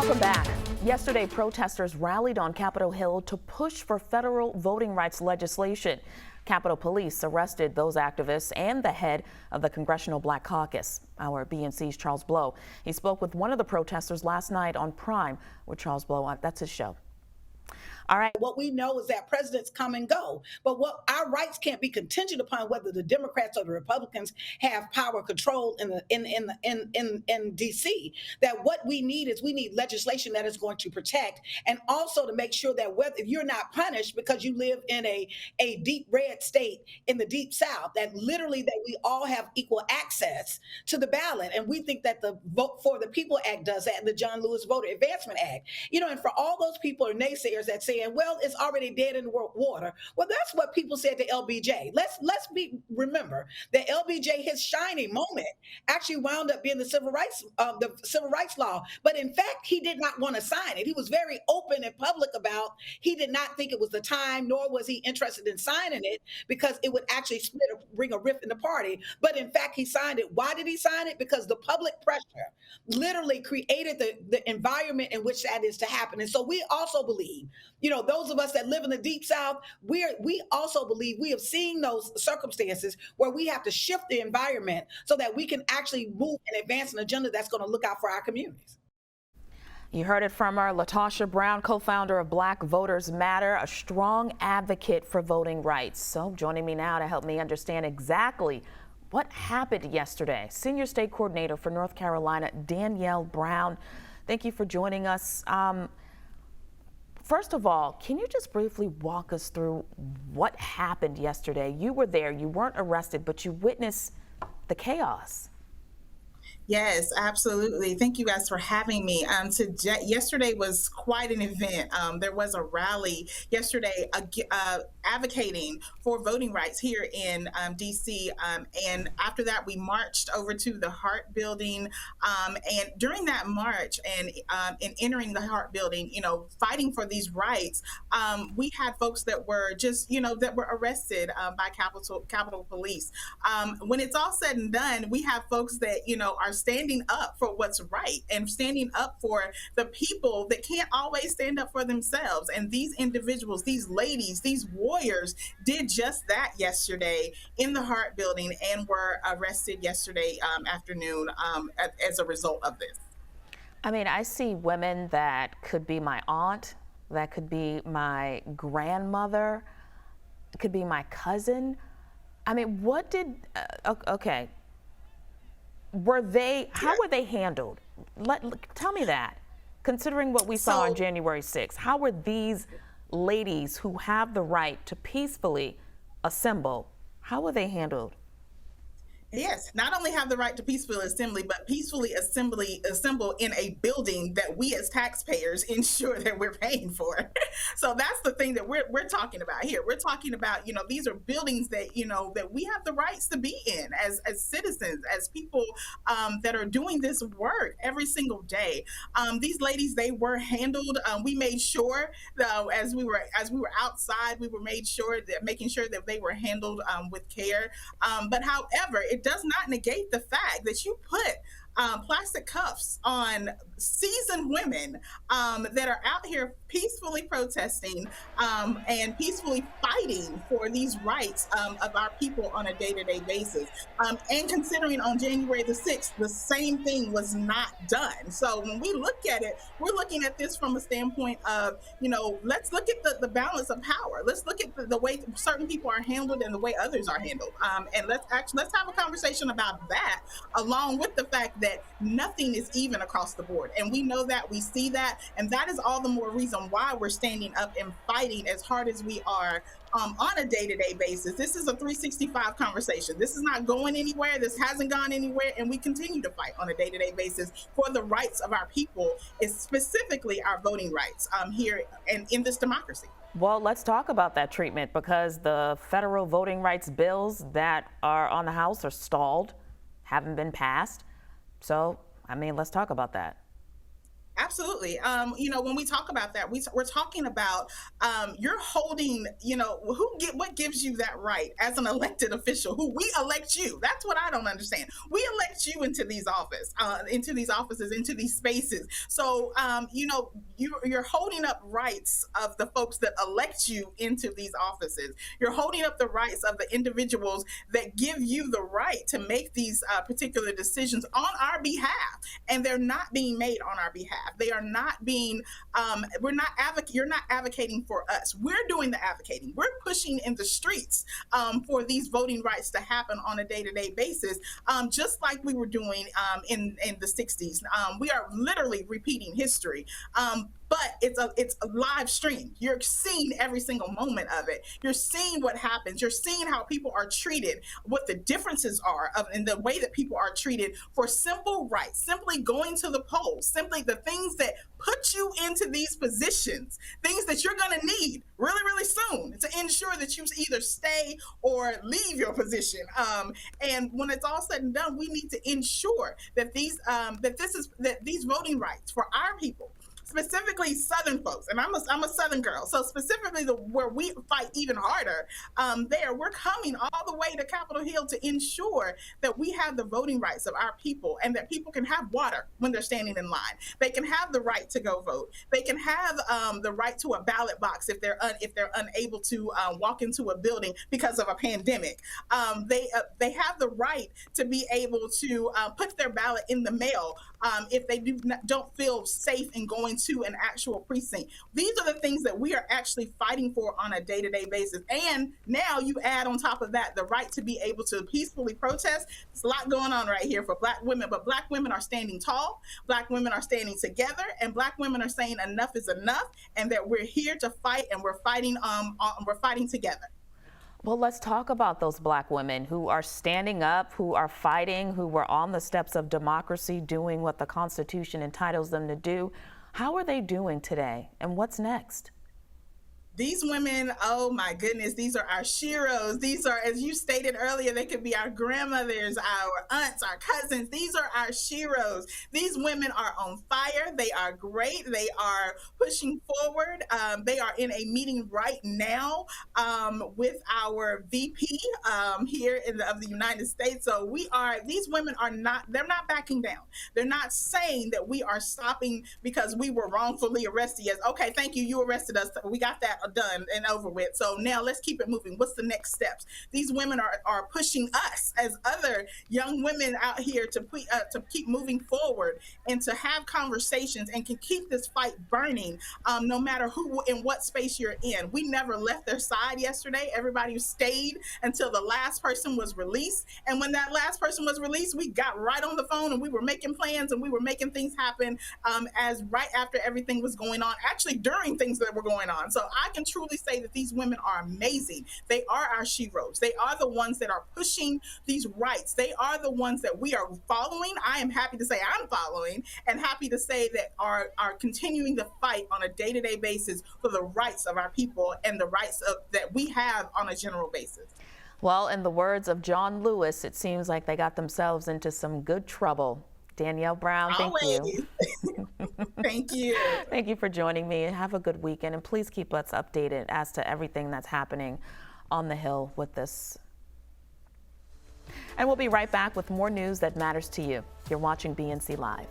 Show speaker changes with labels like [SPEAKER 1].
[SPEAKER 1] Welcome back. Yesterday, protesters rallied on Capitol Hill to push for federal voting rights legislation. Capitol Police arrested those activists and the head of the Congressional Black Caucus. Our BNC's Charles Blow. He spoke with one of the protesters last night on Prime with Charles Blow. That's his show. All right.
[SPEAKER 2] What we know is that presidents come and go, but what our rights can't be contingent upon whether the Democrats or the Republicans have power control in DC. That what we need is legislation that is going to protect and also to make sure that if you're not punished because you live in a deep red state in the deep South, that literally that we all have equal access to the ballot. And we think that the Vote for the People Act does that, and the John Lewis Voter Advancement Act. And for all those people or naysayers that say, well, it's already dead in the water. Well, that's what people said to LBJ. Let's remember that LBJ, his shining moment, actually wound up being the civil rights law. But in fact, he did not want to sign it. He was very open and public about he did not think it was the time, nor was he interested in signing it because it would actually bring a rift in the party. But in fact, he signed it. Why did he sign it? Because the public pressure literally created the environment in which that is to happen. And so we also believe, those of us that live in the Deep South, we also believe we have seen those circumstances where we have to shift the environment so that we can actually move and advance an agenda that's going to look out for our communities.
[SPEAKER 1] You heard it from her, Latasha Brown, co-founder of Black Voters Matter, a strong advocate for voting rights. So joining me now to help me understand exactly what happened yesterday, Senior State Coordinator for North Carolina, Danielle Brown. Thank you for joining us. First of all, can you just briefly walk us through what happened yesterday? You were there, you weren't arrested, but you witnessed the chaos.
[SPEAKER 3] Yes, absolutely. Thank you guys for having me. Yesterday was quite an event. There was a rally yesterday advocating for voting rights here in DC. And after that, we marched over to the Hart Building. And during that march and in entering the Hart Building, fighting for these rights, we had folks that were that were arrested by Capitol Police. When it's all said and done, we have folks that, are standing up for what's right and standing up for the people that can't always stand up for themselves. And these individuals, these ladies, these warriors did just that yesterday in the Hart Building and were arrested yesterday afternoon as a result of this.
[SPEAKER 1] I mean, I see women that could be my aunt, that could be my grandmother, it could be my cousin. I mean, what did, okay. How were they handled? Tell me that. Considering what we saw on January 6th, how were these ladies who have the right to peacefully assemble, how were they handled?
[SPEAKER 3] Yes, not only have the right to peacefully assembly, but peacefully assemble in a building that we as taxpayers ensure that we're paying for. So that's the thing that we're talking about here. We're talking about, these are buildings that, that we have the rights to be in as citizens, as people that are doing this work every single day. These ladies, they were handled. We made sure that as we were outside, we were making sure that they were handled with care. But however, it does not negate the fact that you put plastic cuffs on seasoned women that are out here peacefully protesting and peacefully fighting for these rights of our people on a day-to-day basis. And considering on January the 6th, the same thing was not done. So when we look at it, we're looking at this from a standpoint of, let's look at the balance of power. Let's look at the way certain people are handled and the way others are handled. And let's have a conversation about that, along with the fact that nothing is even across the board. And we know that, we see that, and that is all the more reason why we're standing up and fighting as hard as we are on a day-to-day basis. This is a 365 conversation. This is not going anywhere. This hasn't gone anywhere, and we continue to fight on a day-to-day basis for the rights of our people, specifically our voting rights here and in this democracy.
[SPEAKER 1] Well, let's talk about that treatment, because the federal voting rights bills that are on the House are stalled, haven't been passed. So, I mean, let's talk about that.
[SPEAKER 3] Absolutely. When we talk about that, we're talking about you're holding, what gives you that right as an elected official who we elect you. That's what I don't understand. We elect you into these offices, into these spaces. So, you're holding up rights of the folks that elect you into these offices. You're holding up the rights of the individuals that give you the right to make these particular decisions on our behalf. And they're not being made on our behalf. They are not being, you're not advocating for us. We're doing the advocating. We're pushing in the streets for these voting rights to happen on a day-to-day basis, just like we were doing in the 60s. We are literally repeating history. But it's a live stream. You're seeing every single moment of it. You're seeing what happens. You're seeing how people are treated, what the differences are in the way that people are treated for simple rights, simply going to the polls, simply the things that put you into these positions, things that you're going to need really, really soon to ensure that you either stay or leave your position. And when it's all said and done, we need to ensure that these voting rights for our people, specifically Southern folks, and I'm a Southern girl, so specifically where we fight even harder, we're coming all the way to Capitol Hill to ensure that we have the voting rights of our people, and that people can have water when they're standing in line. They can have the right to go vote. They can have the right to a ballot box if they're unable to walk into a building because of a pandemic. They have the right to be able to put their ballot in the mail if they don't feel safe in going to an actual precinct. These are the things that we are actually fighting for on a day-to-day basis. And now you add on top of that the right to be able to peacefully protest. There's a lot going on right here for Black women, but Black women are standing tall, Black women are standing together, and Black women are saying enough is enough, and that we're here to fight, and we're fighting together.
[SPEAKER 1] Well, let's talk about those Black women who are standing up, who are fighting, who were on the steps of democracy, doing what the Constitution entitles them to do. How are they doing today, and what's next?
[SPEAKER 3] These women, oh my goodness, these are our sheroes. These are, as you stated earlier, they could be our grandmothers, our aunts, our cousins. These are our sheroes. These women are on fire. They are great. They are pushing forward. They are in a meeting right now with our VP here of the United States. So these women they're not backing down. They're not saying that we are stopping because we were wrongfully arrested. Yes, okay, thank you, you arrested us. We got that done and over with. So now let's keep it moving. What's the next steps? These women are pushing us as other young women out here to keep moving forward and to have conversations and can keep this fight burning no matter who in what space you're in. We never left their side yesterday. Everybody stayed until the last person was released. And when that last person was released, we got right on the phone and we were making plans and we were making things happen as right after everything was going on, actually during things that were going on. So I can truly say that these women are amazing. They are our sheroes. They are the ones that are pushing these rights. They are the ones that we are following. I am happy to say I'm following, and happy to say that are continuing the fight on a day-to-day basis for the rights of our people and the rights that we have on a general basis.
[SPEAKER 1] Well, in the words of John Lewis, it seems like they got themselves into some good trouble. Danielle Brown, thank you.
[SPEAKER 3] Thank you.
[SPEAKER 1] Thank you for joining me. Have a good weekend, and please keep us updated as to everything that's happening on the Hill with this. And we'll be right back with more news that matters to you. You're watching BNC Live.